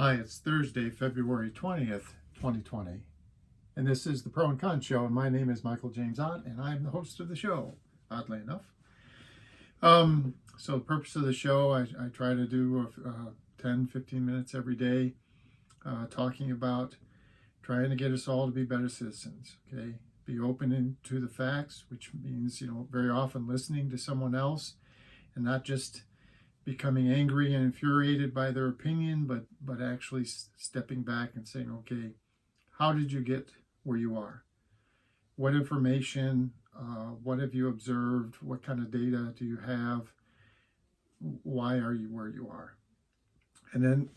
Hi, it's Thursday, February 20th, 2020, and this is the Pro and Con Show, and my name is Michael James Ott, and I'm the host of the show, oddly enough. So the purpose of the show, I try to do 10, 15 minutes every day, talking about trying to get us all to be better citizens, okay? Be open to the facts, which means, very often listening to someone else and not just becoming angry and infuriated by their opinion, but actually stepping back and saying, okay, how did you get where you are? What information, what have you observed? What kind of data do you have? Why are you where you are? And then,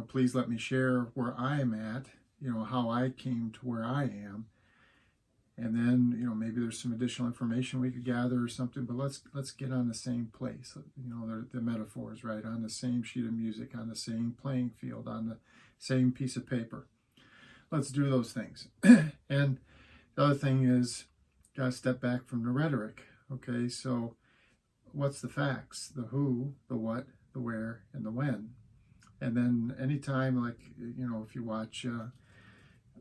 please let me share where I am at, how I came to where I am. And then, maybe there's some additional information we could gather or something, but let's get on the same place. The metaphors, right? On the same sheet of music, on the same playing field, on the same piece of paper. Let's do those things. And the other thing is, got to step back from the rhetoric. Okay, so what's the facts? The who, the what, the where, and the when. And then anytime, like, if you watch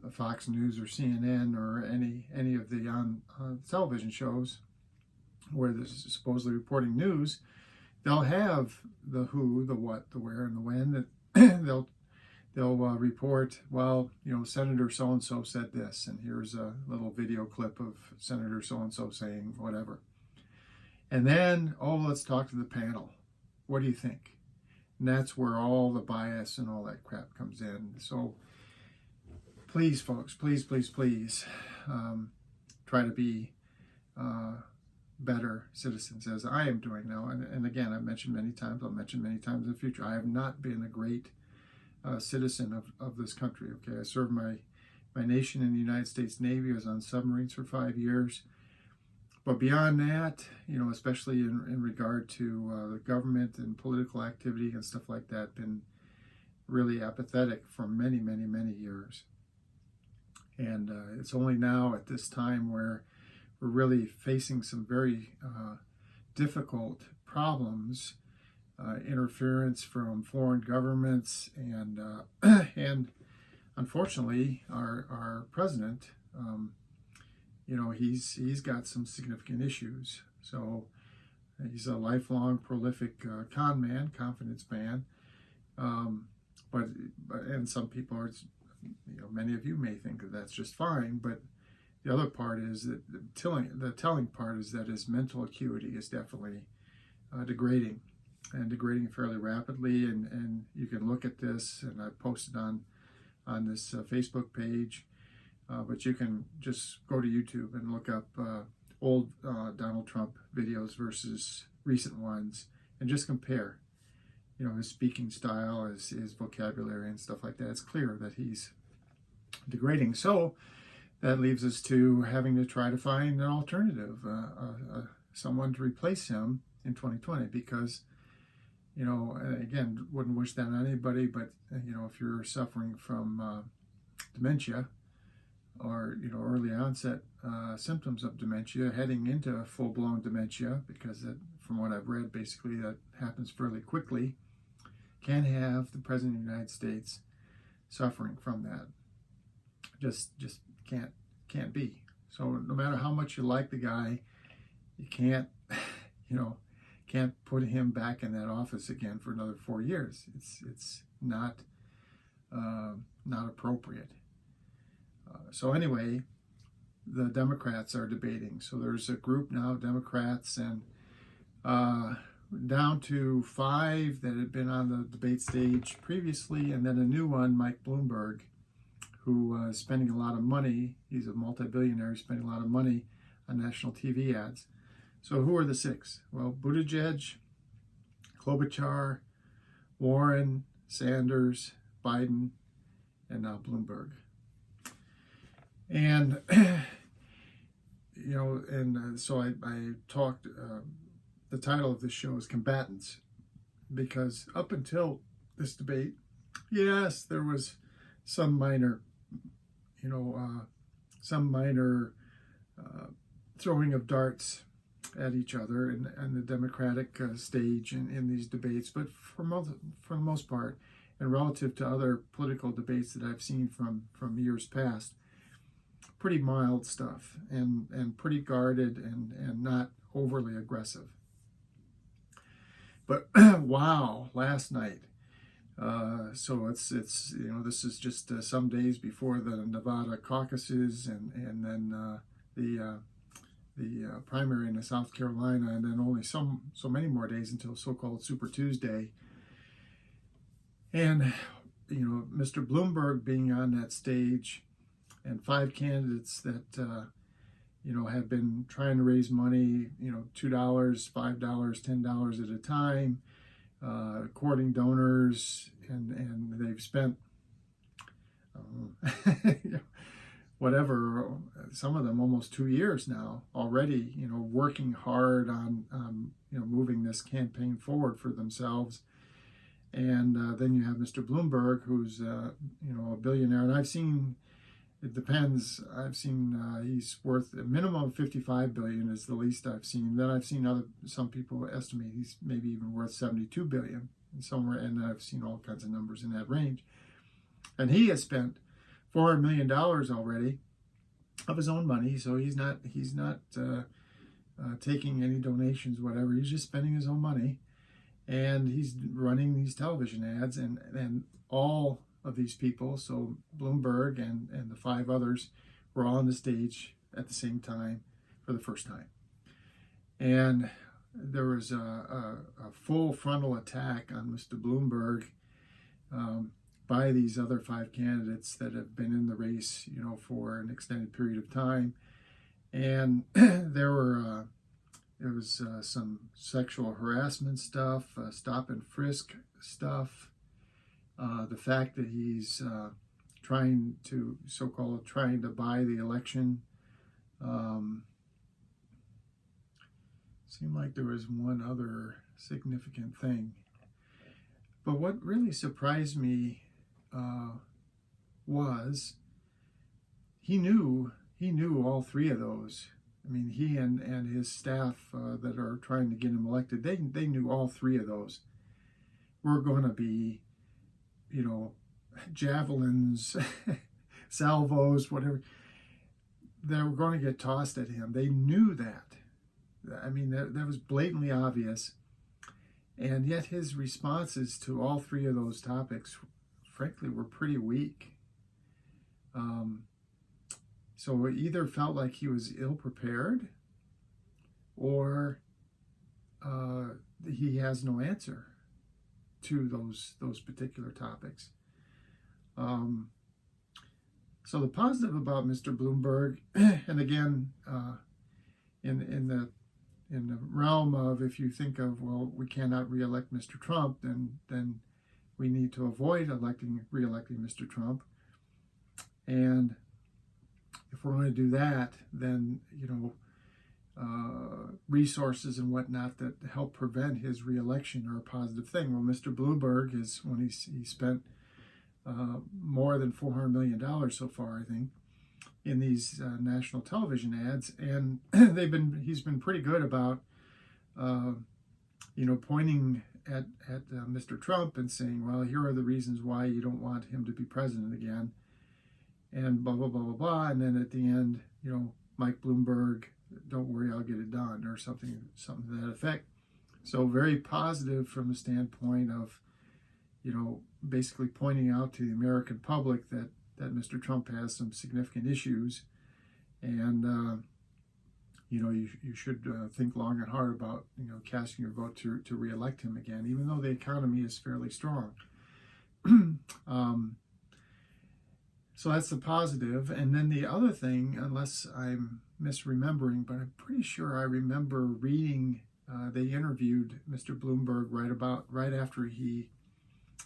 Fox News or CNN or any of the on television shows where they're supposedly reporting news, they'll have the who, the what, the where, and the when. That they'll report, well, Senator so and so said this, and here's a little video clip of Senator so and so saying whatever. And then, let's talk to the panel. What do you think? And that's where all the bias and all that crap comes in. So please, folks, please try to be better citizens, as I am doing now. And again, I've mentioned many times, I'll mention many times in the future, I have not been a great citizen of this country. Okay, I served my nation in the United States Navy. I was on submarines for 5 years. But beyond that, especially in regard to the government and political activity and stuff like that, been really apathetic for many, many, many years. And it's only now at this time where we're really facing some very difficult problems, interference from foreign governments, and unfortunately, our president, he's got some significant issues. So he's a lifelong prolific con man, confidence man, but some people are. Many of you may think that that's just fine, but the other part is that the telling part is that his mental acuity is definitely degrading fairly rapidly. And you can look at this, and I posted on this Facebook page, but you can just go to YouTube and look up old Donald Trump videos versus recent ones and just compare. His speaking style, his vocabulary and stuff like that. It's clear that he's degrading. So that leaves us to having to try to find an alternative, someone to replace him in 2020, because, again, wouldn't wish that on anybody, but, if you're suffering from dementia or, early onset symptoms of dementia, heading into full-blown dementia, because from what I've read, basically that happens fairly quickly, can't have the President of the United States suffering from that. Just can't be. So no matter how much you like the guy, you can't put him back in that office again for another 4 years. It's not appropriate. So anyway, the Democrats are debating. So there's a group now, Democrats, and down to 5 that had been on the debate stage previously, and then a new one, Mike Bloomberg, who is spending a lot of money. He's a multi-billionaire, spending a lot of money on national TV ads. So who are the 6? Well, Buttigieg, Klobuchar, Warren, Sanders, Biden, and now Bloomberg. And, so I talked... the title of this show is Combatants, because up until this debate, yes, there was some minor, throwing of darts at each other and the Democratic stage in these debates, but for the most part, and relative to other political debates that I've seen from years past, pretty mild stuff and pretty guarded and not overly aggressive. But wow, last night. So it's this is just some days before the Nevada caucuses and then the primary in South Carolina, and then only so many more days until so-called Super Tuesday. And Mr. Bloomberg being on that stage, and 5 candidates that have been trying to raise money, $2, $5, $10 at a time, courting donors, and they've spent whatever, some of them almost 2 years now already, working hard on moving this campaign forward for themselves. And then you have Mr. Bloomberg, who's a billionaire, and I've seen, it depends, I've seen he's worth a minimum of $55 billion is the least I've seen. Then I've seen some people estimate he's maybe even worth $72 billion somewhere, and I've seen all kinds of numbers in that range. And he has spent $400 million already of his own money, so he's not taking any donations, whatever. He's just spending his own money, and he's running these television ads, and all of these people, so Bloomberg and the 5 others, were all on the stage at the same time for the first time. And there was a full frontal attack on Mr. Bloomberg by these other 5 candidates that have been in the race, for an extended period of time. And there was some sexual harassment stuff, stop and frisk stuff. The fact that he's trying to buy the election. Seemed like there was one other significant thing. But what really surprised me was he knew all 3 of those. I mean, he and his staff that are trying to get him elected, they knew all 3 of those were going to be, javelins, salvos, whatever, that were going to get tossed at him. They knew that. I mean, that was blatantly obvious. And yet his responses to all 3 of those topics, frankly, were pretty weak. So it either felt like he was ill-prepared, or he has no answer to those particular topics. So the positive about Mr. Bloomberg, and again, in the realm of, if you think of, well, we cannot reelect Mr. Trump, then we need to avoid reelecting Mr. Trump. And if we're going to do that, then resources and whatnot that help prevent his reelection are a positive thing. Well, Mr. Bloomberg is, when he spent more than $400 million so far, I think, in these national television ads, and he's been pretty good about pointing at Mr. Trump and saying, well, here are the reasons why you don't want him to be president again, and blah blah blah blah blah. And then at the end, Mike Bloomberg, don't worry, I'll get it done, or something to that effect. So very positive from the standpoint of basically pointing out to the American public that Mr. Trump has some significant issues, and you should think long and hard about casting your vote to reelect him again, even though the economy is fairly strong. So that's the positive. And then the other thing, unless I'm misremembering, but I'm pretty sure I remember reading they interviewed Mr. Bloomberg right after he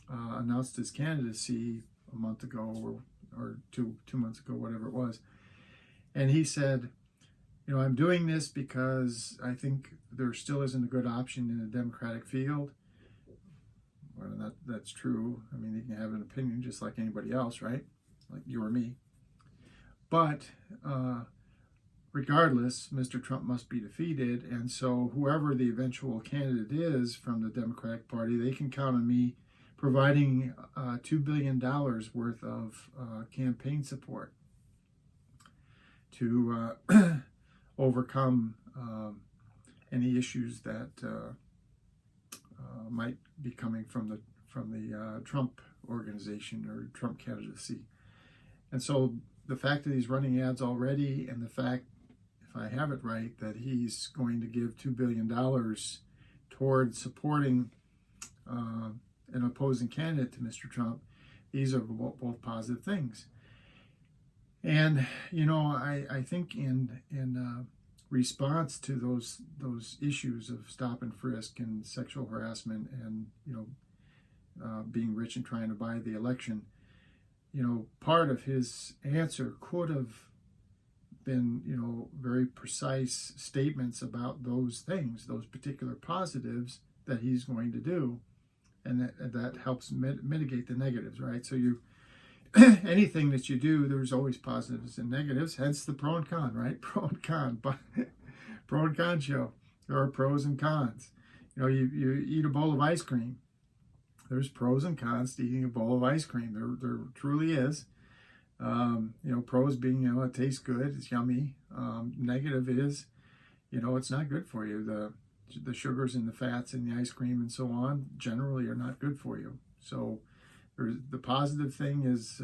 announced his candidacy a month ago or two months ago, whatever it was. And he said, I'm doing this because I think there still isn't a good option in the Democratic field. Well, that's true. I mean, you can have an opinion just like anybody else, right? Like you or me. But regardless, Mr. Trump must be defeated. And so whoever the eventual candidate is from the Democratic Party, they can count on me providing $2 billion worth of campaign support to overcome any issues that might be coming from the Trump organization or Trump candidacy. And so the fact that he's running ads already, and the fact, if I have it right, that he's going to give $2 billion toward supporting an opposing candidate to Mr. Trump, these are both positive things. And, you know, I think in response to those issues of stop and frisk and sexual harassment and, you know, being rich and trying to buy the election, you know, part of his answer could have been, you know, very precise statements about those things, those particular positives that he's going to do, and that helps mitigate the negatives, right? So you, anything that you do, there's always positives and negatives, hence the pro and con, right? Pro and con, but pro and con show. There are pros and cons. You know, you eat a bowl of ice cream. There's pros and cons to eating a bowl of ice cream. There truly is. You know, pros being, you know, it tastes good, it's yummy. Negative is, you know, it's not good for you. The sugars and the fats in the ice cream and so on generally are not good for you. So the positive thing is,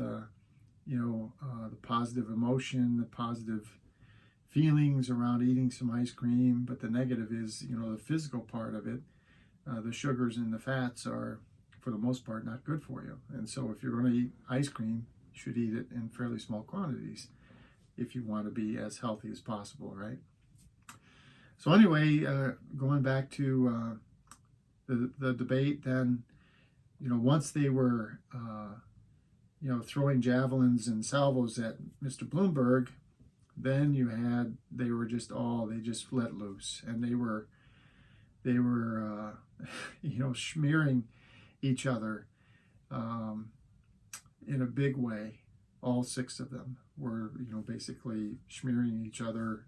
you know, the positive emotion, the positive feelings around eating some ice cream. But the negative is, you know, the physical part of it. The sugars and the fats are, for the most part, not good for you. And so if you're going to eat ice cream, you should eat it in fairly small quantities if you want to be as healthy as possible, right? So anyway, going back to the debate, then, you know, once they were, you know, throwing javelins and salvos at Mr. Bloomberg, then they just let loose, and they were, you know, smearing each other in a big way. All six of them were, you know, basically smearing each other.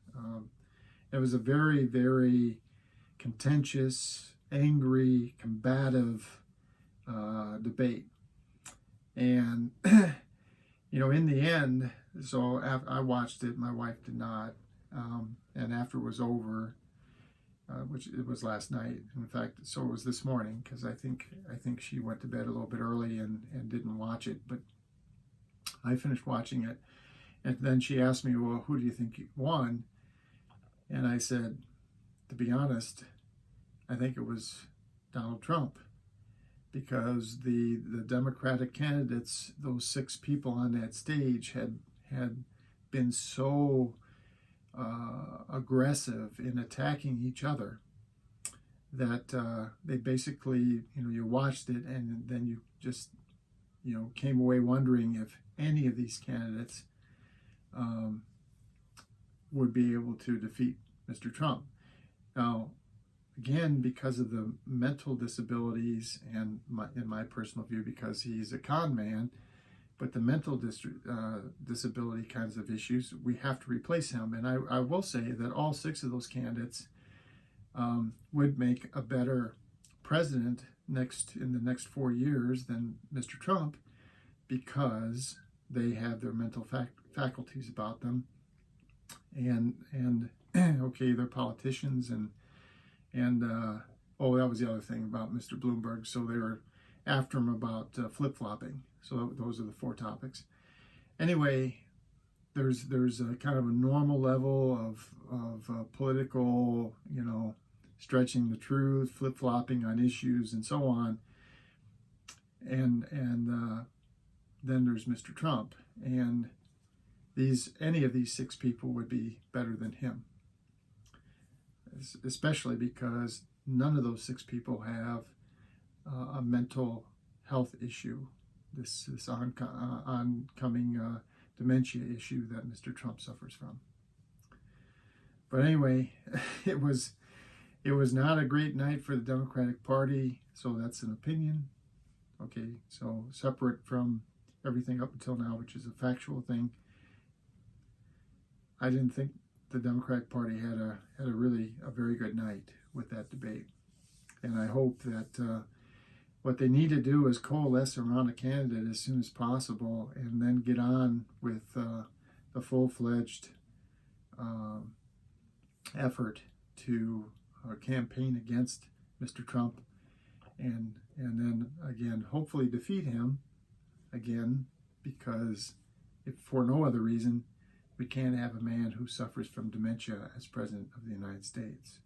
It was a very, very contentious, angry, combative debate. And, you know, in the end, so I watched it, my wife did not. And after it was over, which it was last night, in fact, so it was this morning, because I think she went to bed a little bit early and didn't watch it, but I finished watching it. And then she asked me, well, who do you think won? And I said, to be honest, I think it was Donald Trump, because the Democratic candidates, those six people on that stage, had been so aggressive in attacking each other that they basically, you know, you watched it and then you just, you know, came away wondering if any of these candidates would be able to defeat Mr. Trump. Now, again, because of the mental disabilities and, in my personal view, because he's a con man, but the mental disability kinds of issues, we have to replace him. And I will say that all six of those candidates would make a better president in the next 4 years than Mr. Trump, because they have their mental faculties about them. And okay, they're politicians, and oh, that was the other thing about Mr. Bloomberg. So they were after him about flip-flopping. So those are the four topics. Anyway, there's a kind of a normal level of political, you know, stretching the truth, flip-flopping on issues, and so on. And then there's Mr. Trump, and any of these six people would be better than him, especially because none of those six people have a mental health issue, this oncoming dementia issue that Mr. Trump suffers from. But anyway, it was not a great night for the Democratic Party, so that's an opinion. Okay, so separate from everything up until now, which is a factual thing. I didn't think the Democratic Party had a very good night with that debate. And I hope that what they need to do is coalesce around a candidate as soon as possible, and then get on with the full-fledged effort to campaign against Mr. Trump, and then again hopefully defeat him again, because if for no other reason, we can't have a man who suffers from dementia as President of the United States.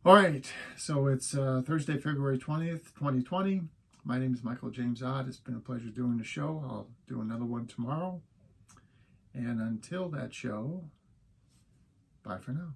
All right, so it's Thursday, February 20th, 2020. My name is Michael James Ott. It's been a pleasure doing the show. I'll do another one tomorrow. And until that show, bye for now.